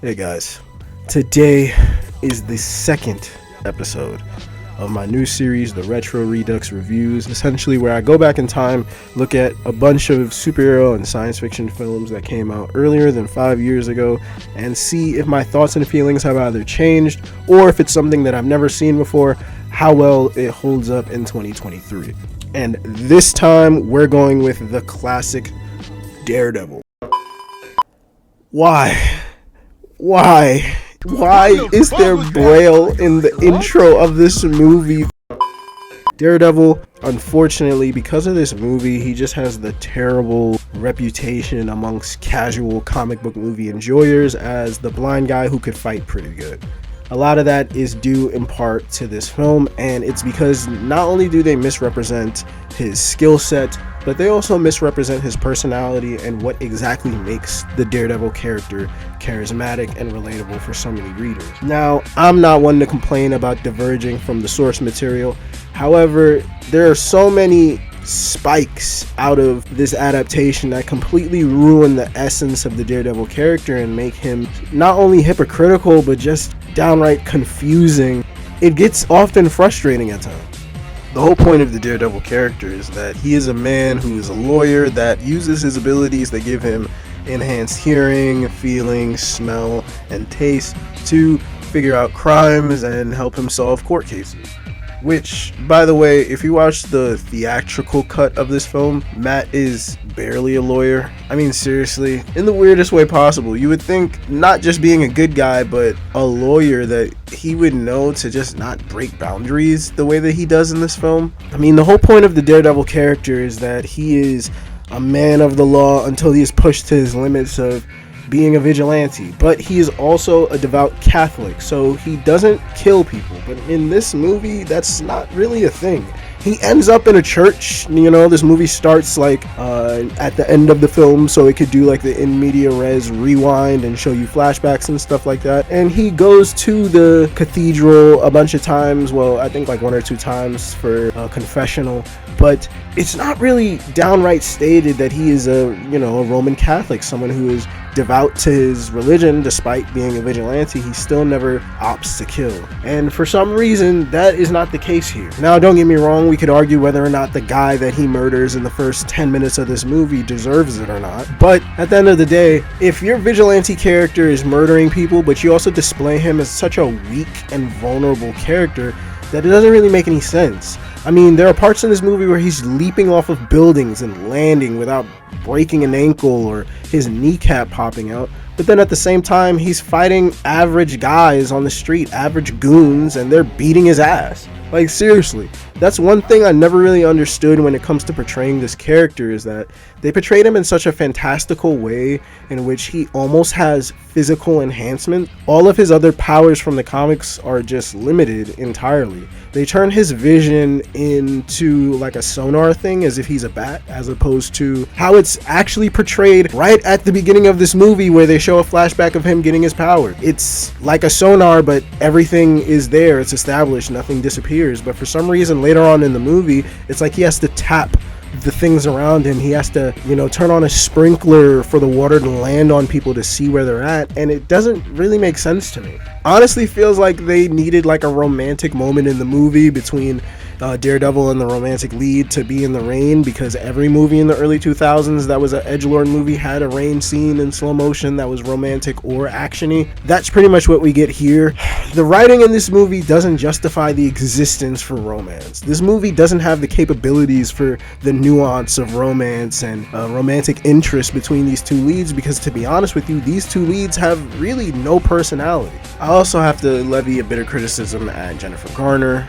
Hey guys, today is the second episode of my new series, the Retro Redux Reviews, essentially where I go back in time, look at a bunch of superhero and science fiction films that came out earlier than 5 years ago and see if my thoughts and feelings have either changed or if it's something that I've never seen before, how well it holds up in 2023. And this time we're going with the classic Daredevil. Why? Why is there Braille in the intro of this movie? Daredevil, unfortunately, because of this movie, he just has the terrible reputation amongst casual comic book movie enjoyers as the blind guy who could fight pretty good. A lot of that is due in part to this film, and it's because not only do they misrepresent his skill set, but they also misrepresent his personality and what exactly makes the Daredevil character charismatic and relatable for so many readers. Now, I'm not one to complain about diverging from the source material. However, there are so many spikes out of this adaptation that completely ruin the essence of the Daredevil character and make him not only hypocritical but just downright confusing. It gets often frustrating at times. The whole point of the Daredevil character is that he is a man who is a lawyer that uses his abilities that give him enhanced hearing, feeling, smell, and taste to figure out crimes and help him solve court cases. Which, by the way, if you watch the theatrical cut of this film, Matt is barely a lawyer. I mean, seriously, in the weirdest way possible. You would think not just being a good guy, but a lawyer that he would know to just not break boundaries the way that he does in this film. I mean, the whole point of the Daredevil character is that he is a man of the law until he is pushed to his limits of being a vigilante, but he is also a devout Catholic, so he doesn't kill people. But in this movie, that's not really a thing. He ends up in a church. This movie starts like at the end of the film, so it could do like the in media res rewind and show you flashbacks and stuff like that. And he goes to the cathedral a bunch of times, well, I think like 1 or 2 times for a confessional, but it's not really downright stated that he is a Roman Catholic, someone who is devout to his religion. Despite being a vigilante, he still never opts to kill, and for some reason that is not the case here. Now, don't get me wrong, we could argue whether or not the guy that he murders in the first 10 minutes of this movie deserves it or not, but at the end of the day, if your vigilante character is murdering people but you also display him as such a weak and vulnerable character, that it doesn't really make any sense. I mean, there are parts in this movie where he's leaping off of buildings and landing without breaking an ankle or his kneecap popping out, but then at the same time he's fighting average guys on the street, average goons, and they're beating his ass. Like, seriously, that's one thing I never really understood when it comes to portraying this character, is that they portrayed him in such a fantastical way in which he almost has physical enhancement. All of his other powers from the comics are just limited entirely. They turn his vision into like a sonar thing, as if he's a bat, as opposed to how it's actually portrayed right at the beginning of this movie where they show a flashback of him getting his power. It's like a sonar, but everything is there, it's established, nothing disappears. But for some reason later on in the movie, it's like he has to tap the things around him. He has to, turn on a sprinkler for the water to land on people to see where they're at, and it doesn't really make sense to me. Honestly, feels like they needed like a romantic moment in the movie between Daredevil and the romantic lead to be in the rain, because every movie in the early 2000s that was an edgelord movie had a rain scene in slow motion that was romantic or actiony. That's pretty much what we get here. The writing in this movie doesn't justify the existence for romance. This movie doesn't have the capabilities for the nuance of romance and romantic interest between these two leads, because to be honest with you, these two leads have really no personality. I also have to levy a bit of criticism at Jennifer Garner.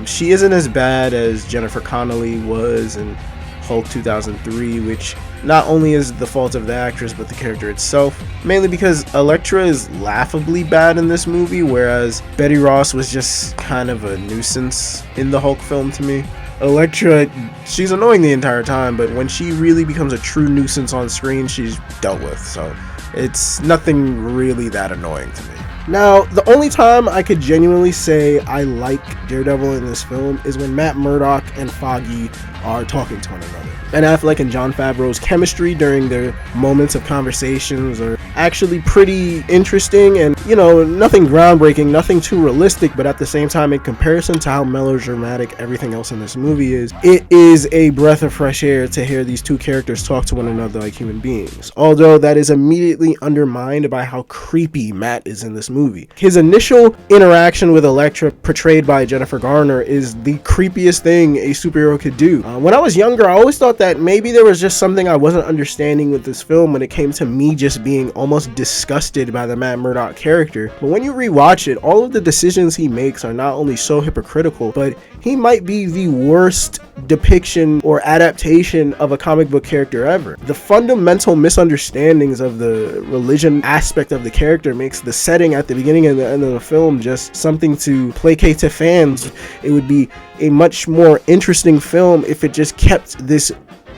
She isn't as bad as Jennifer Connelly was in Hulk 2003, which not only is the fault of the actress but the character itself, mainly because Elektra is laughably bad in this movie, whereas Betty Ross was just kind of a nuisance in the Hulk film to me. Elektra, she's annoying the entire time, but when she really becomes a true nuisance on screen, she's dealt with, so it's nothing really that annoying to me. Now, the only time I could genuinely say I like Daredevil in this film is when Matt Murdock and Foggy are talking to one another. Ben Affleck and Jon Favreau's chemistry during their moments of conversations or actually pretty interesting, and you know, nothing groundbreaking, nothing too realistic, but at the same time, in comparison to how melodramatic everything else in this movie is, it is a breath of fresh air to hear these two characters talk to one another like human beings. Although that is immediately undermined by how creepy Matt is in this movie. His initial interaction with Elektra, portrayed by Jennifer Garner, is the creepiest thing a superhero could do. When I was younger, I always thought that maybe there was just something I wasn't understanding with this film when it came to me just being almost disgusted by the Matt Murdock character. But when you rewatch it, all of the decisions he makes are not only so hypocritical, but he might be the worst depiction or adaptation of a comic book character ever. The fundamental misunderstandings of the religion aspect of the character makes the setting at the beginning and the end of the film just something to placate to fans. It would be a much more interesting film if it just kept this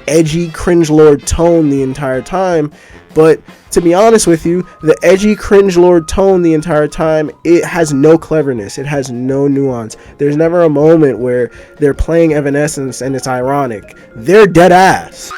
edgy cringelord tone the entire time. But to be honest with you, the edgy cringelord tone the entire time, it has no cleverness, it has no nuance. There's never a moment where they're playing Evanescence and it's ironic. They're dead ass.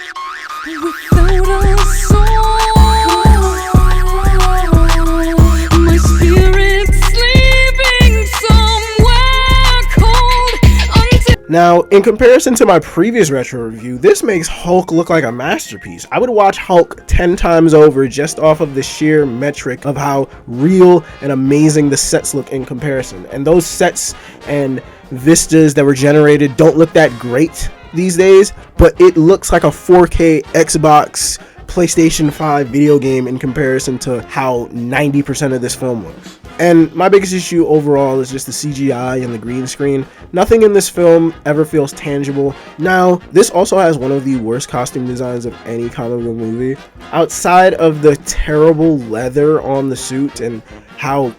Now, in comparison to my previous retro review, this makes Hulk look like a masterpiece. I would watch Hulk 10 times over just off of the sheer metric of how real and amazing the sets look in comparison. And those sets and vistas that were generated don't look that great these days, but it looks like a 4K Xbox, PlayStation 5 video game in comparison to how 90% of this film looks. And my biggest issue overall is just the CGI and the green screen. Nothing in this film ever feels tangible. Now, this also has one of the worst costume designs of any comic book movie. Outside of the terrible leather on the suit and how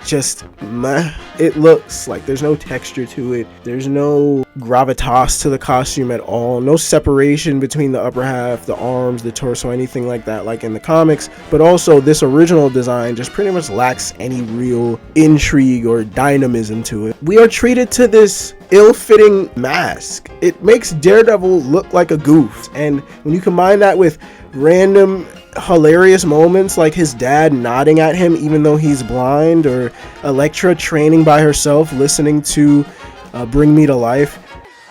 just meh it looks, like there's no texture to it, there's no gravitas to the costume at all, no separation between the upper half, the arms, the torso, anything like that like in the comics. But also this original design just pretty much lacks any real intrigue or dynamism to it. We are treated to this ill-fitting mask. It makes Daredevil look like a goof, and when you combine that with random hilarious moments like his dad nodding at him even though he's blind, or Elektra training by herself listening to Bring Me to Life,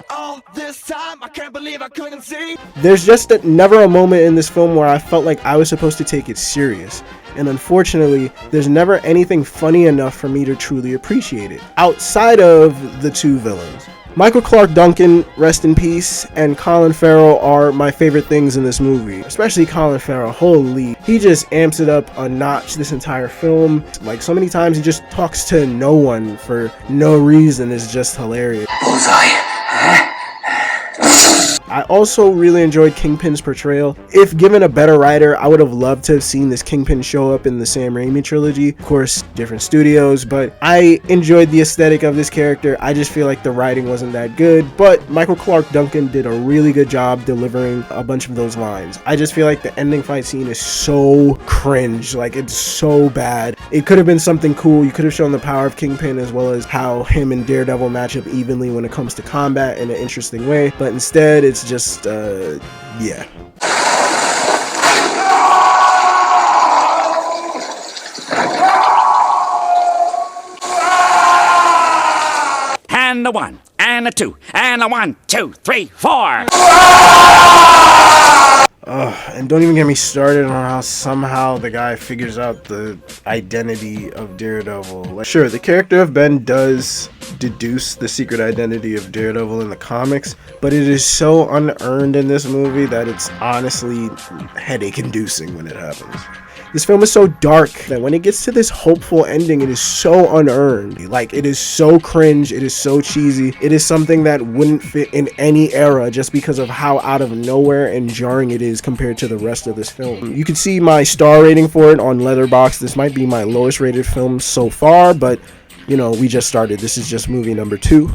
all this time I can't believe I couldn't see. There's just never a moment in this film where I felt like I was supposed to take it serious, and unfortunately there's never anything funny enough for me to truly appreciate it outside of the two villains. Michael Clarke Duncan, rest in peace, and Colin Farrell are my favorite things in this movie. Especially Colin Farrell, holy. He just amps it up a notch this entire film. Like, so many times he just talks to no one for no reason. It's just hilarious. Bullseye. I also really enjoyed Kingpin's portrayal. If given a better writer, I would have loved to have seen this Kingpin show up in the Sam Raimi trilogy. Of course, different studios, but I enjoyed the aesthetic of this character. I just feel like the writing wasn't that good, but Michael Clarke Duncan did a really good job delivering a bunch of those lines. I just feel like the ending fight scene is so cringe, like it's so bad. It could have been something cool. You could have shown the power of Kingpin as well as how him and Daredevil match up evenly when it comes to combat in an interesting way, but instead it's just yeah. And a 1, and a 2, and a 1, 2, 3, 4. And don't even get me started on how somehow the guy figures out the identity of Daredevil. Like, sure, the character of Ben does deduce the secret identity of Daredevil in the comics, but it is so unearned in this movie that it's honestly headache-inducing when it happens. This film is so dark that when it gets to this hopeful ending, it is so unearned. Like, it is so cringe, it is so cheesy. It is something that wouldn't fit in any era just because of how out of nowhere and jarring it is compared to the rest of this film. You can see my star rating for it on Letterboxd. This might be my lowest rated film so far, but you know, we just started. This is just movie number 2.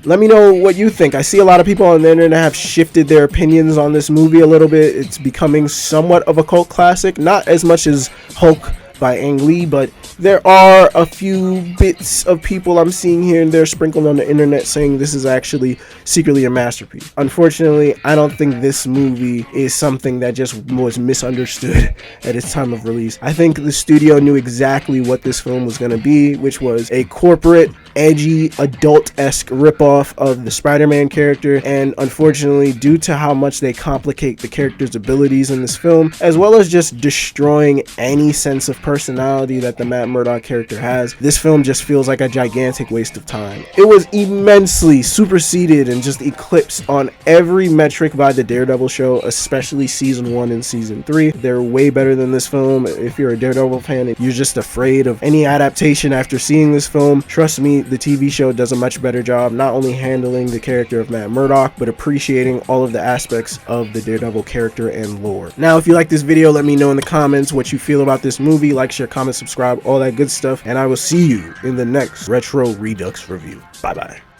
Let me know what you think. I see a lot of people on the internet have shifted their opinions on this movie a little bit. It's becoming somewhat of a cult classic. Not as much as Hulk by Ang Lee, but There are a few bits of people I'm seeing here and there sprinkled on the internet saying this is actually secretly a masterpiece. Unfortunately, I don't think this movie is something that just was misunderstood at its time of release. I think the studio knew exactly what this film was going to be, which was a corporate, edgy, adult-esque ripoff of the Spider-Man character, and unfortunately, due to how much they complicate the character's abilities in this film, as well as just destroying any sense of personality that the Matt Murdock character has, this film just feels like a gigantic waste of time. It was immensely superseded and just eclipsed on every metric by the Daredevil show, especially season 1 and season 3. They're way better than this film. If you're a Daredevil fan and you're just afraid of any adaptation after seeing this film, trust me, the TV show does a much better job not only handling the character of Matt Murdock, but appreciating all of the aspects of the Daredevil character and lore. Now, if you like this video, let me know in the comments what you feel about this movie. Like, share, comment, subscribe, all that good stuff, and I will see you in the next Retro Redux review. Bye bye.